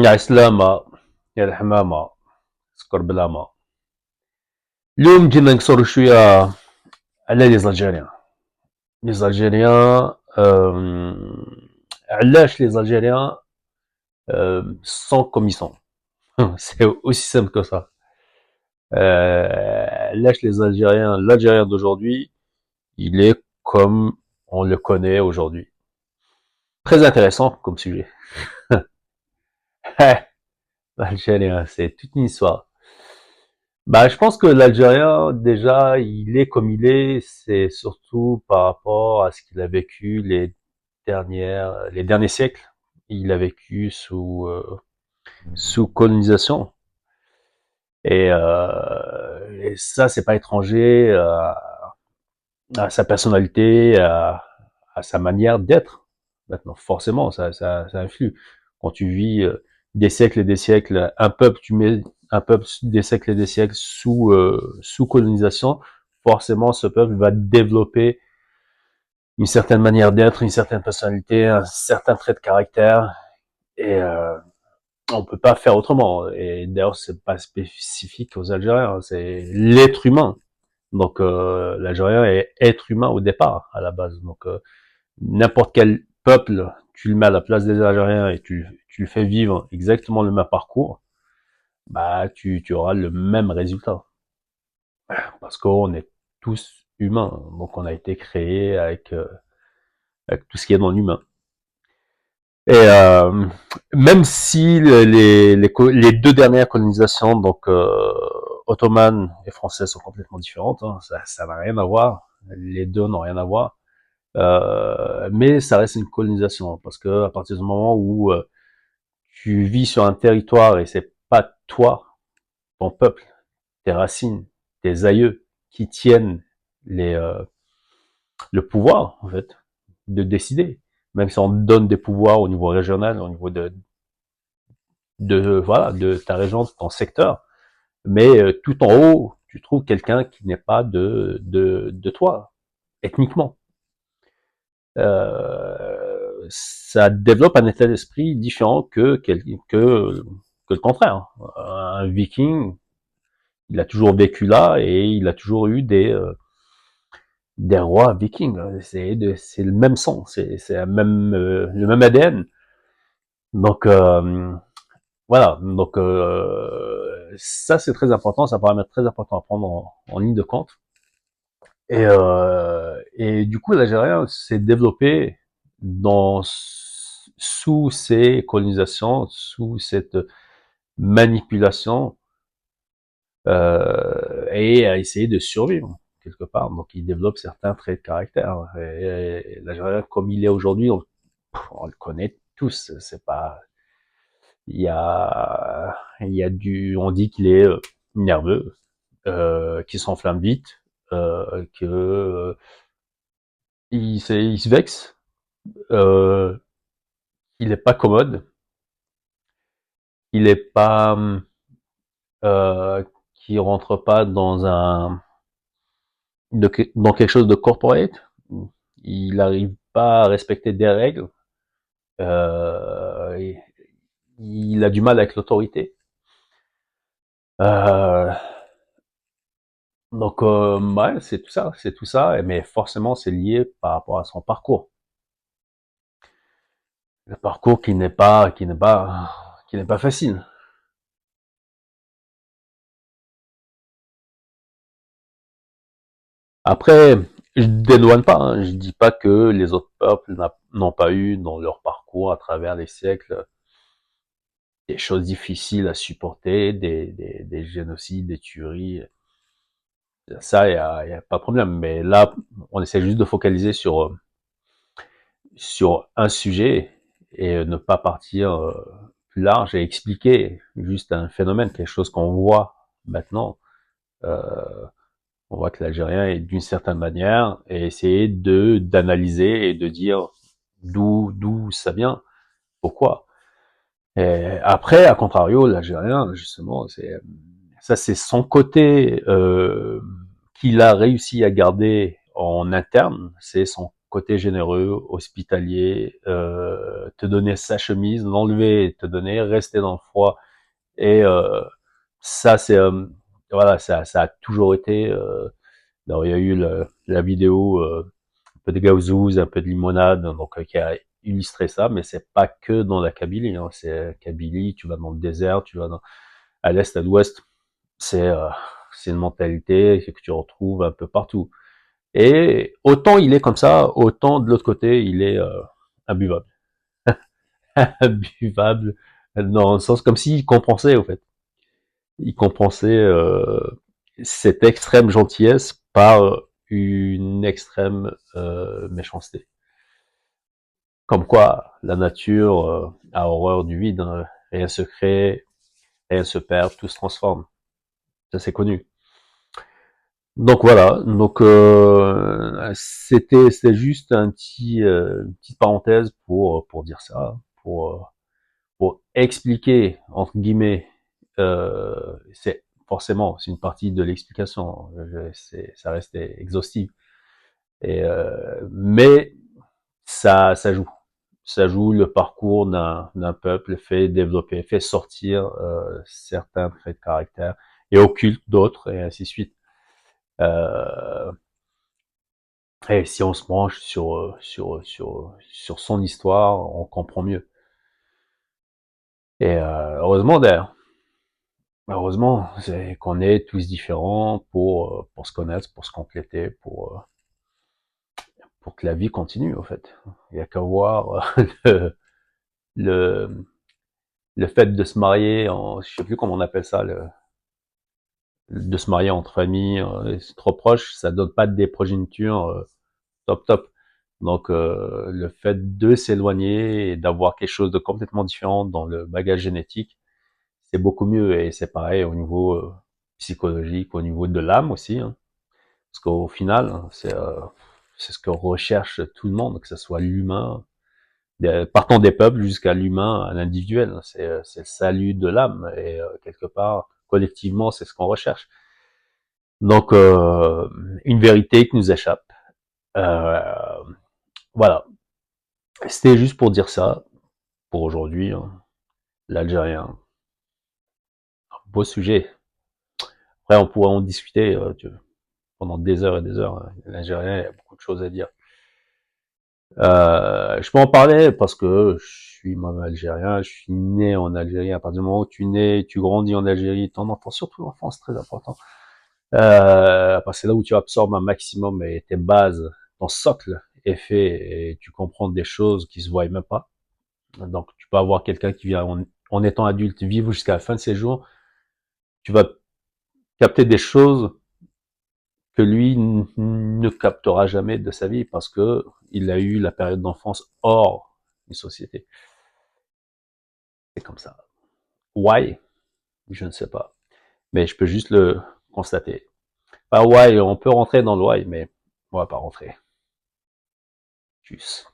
عسلامة يا الحمامة سكر بلامة. اليوم جينا نقصر شوية على لي زالجيريان. لي زالجيريان علاش لي زالجيريان sont comme ils sont. C'est aussi simple que ça. L'âge les Algériens, l'Algérien d'aujourd'hui, il est comme on le connaît aujourd'hui. Très intéressant comme sujet. L'Algérien, c'est toute une histoire. Bah, je pense que l'Algérien, déjà, il est comme il est, c'est surtout par rapport à ce qu'il a vécu les derniers siècles. Il a vécu sous colonisation. Et ça, c'est pas étranger à sa personnalité, à sa manière d'être. Maintenant, forcément, ça influe. Quand tu vis des siècles et des siècles, un peuple, tu mets un peuple des siècles et des siècles sous colonisation, forcément, ce peuple va développer une certaine manière d'être, une certaine personnalité, un certain trait de caractère, et on peut pas faire autrement. Et d'ailleurs, c'est pas spécifique aux Algériens, c'est l'être humain. Donc, l'Algérien est être humain au départ, à la base. Donc, n'importe quel peuple, tu le mets à la place des Algériens et tu le fais vivre exactement le même parcours, bah tu auras le même résultat. Parce qu'on est tous humains, donc on a été créé avec tout ce qui est dans l'humain. Et même si les deux dernières colonisations, donc ottomane et française, sont complètement différentes, hein, ça n'a rien à voir, les deux n'ont rien à voir, mais ça reste une colonisation, parce que à partir du moment où tu vis sur un territoire et c'est pas toi, ton peuple, tes racines, tes aïeux qui tiennent les, le pouvoir, en fait, de décider. Même si on donne des pouvoirs au niveau régional, au niveau voilà, de ta région, de ton secteur, mais tout en haut, tu trouves quelqu'un qui n'est pas de toi, ethniquement. Ça développe un état d'esprit différent que le contraire. Un viking, il a toujours vécu là et il a toujours eu des rois vikings. C'est le même sang, c'est le même ADN. Donc voilà, donc ça c'est très important, c'est un paramètre très important à prendre en ligne de compte. Et du coup, l'Algérien s'est développé dans sous ces colonisations, sous cette manipulation, et à essayer de survivre quelque part. Donc, il développe certains traits de caractère. Et l'Algérien, comme il est aujourd'hui, on le connaît tous. C'est pas, on dit qu'il est nerveux, qu'il s'enflamme vite, que il se vexe, euh, il est pas commode, il est pas, qui rentre pas dans quelque chose de corporate. Il n'arrive pas à respecter des règles. Euh, il a du mal avec l'autorité. Euh, donc, ouais, c'est tout ça, mais forcément, c'est lié par rapport à son parcours. Le parcours qui n'est pas facile. Après, je dédouane pas, hein, je dis pas que les autres peuples n'ont pas eu dans leur parcours à travers les siècles des choses difficiles à supporter, des génocides, des tueries. Ça, y a pas de problème. Mais là, on essaie juste de focaliser sur un sujet et ne pas partir plus large et expliquer juste un phénomène, quelque chose qu'on voit maintenant. Euh, on voit que l'Algérien est d'une certaine manière et essayer d'analyser et de dire d'où ça vient, pourquoi. Et après, à contrario, l'Algérien, justement, c'est son côté qu'il a réussi à garder en interne, c'est son côté généreux, hospitalier, te donner sa chemise, l'enlever, et te donner, rester dans le froid. Et ça, c'est voilà, ça a toujours été. Alors, il y a eu la vidéo, un peu de gaouzouze, un peu de limonade, donc qui a illustré ça, mais c'est pas que dans la Kabylie. Hein, c'est Kabylie, tu vas dans le désert, tu vas à l'est, à l'ouest. C'est c'est une mentalité que tu retrouves un peu partout. Et autant il est comme ça, autant de l'autre côté, il est imbuvable. Imbuvable, dans le sens comme s'il compensait, au fait. Il compensait cette extrême gentillesse par une extrême méchanceté. Comme quoi, la nature a horreur du vide, hein. Rien se crée, rien se perd, tout se transforme. Ça, c'est connu. Donc voilà, donc c'était juste une petite parenthèse pour dire ça, pour expliquer entre guillemets, c'est forcément c'est une partie de l'explication, ça reste exhaustif, et mais ça joue le parcours d'un peuple, fait développer, fait sortir certains traits de caractère et occulte d'autres et ainsi de suite. Euh, Et si on se branche sur son histoire, on comprend mieux. Et heureusement d'ailleurs, heureusement c'est qu'on est tous différents pour se connaître, pour se compléter, pour que la vie continue, en fait. Il y a qu'à voir le, le, le fait de se marier, je sais plus comment on appelle ça, de se marier entre familles, c'est trop proche, ça donne pas des progénitures top top. Donc le fait de s'éloigner et d'avoir quelque chose de complètement différent dans le bagage génétique, c'est beaucoup mieux. Et c'est pareil au niveau psychologique, au niveau de l'âme aussi, hein. Parce qu'au final, hein, c'est ce que recherche tout le monde, que ce soit l'humain, partant des peuples jusqu'à l'humain, à l'individuel. C'est le salut de l'âme. Et quelque part, collectivement, c'est ce qu'on recherche. Donc une vérité qui nous échappe. Euh, voilà. C'était juste pour dire ça, pour aujourd'hui, hein. L'Algérien. Beau sujet. Après, on pourrait en discuter pendant des heures et des heures, hein. L'Algérien, il y a beaucoup de choses à dire. Je peux en parler parce que je suis moi algérien, je suis né en Algérie. À partir du moment où tu nais, tu grandis en Algérie, ton enfance, surtout l'enfance, très important. Parce que c'est là où tu absorbes un maximum et tes bases, ton socle est fait et tu comprends des choses qui se voient même pas. Donc, tu peux avoir quelqu'un qui vient en étant adulte vivre jusqu'à la fin de ses jours. Tu vas capter des choses que lui ne captera jamais de sa vie parce que il a eu la période d'enfance hors une société. C'est comme ça. Why? Je ne sais pas. Mais je peux juste le constater. Pas why, on peut rentrer dans le why, mais on va pas rentrer. Tchuss.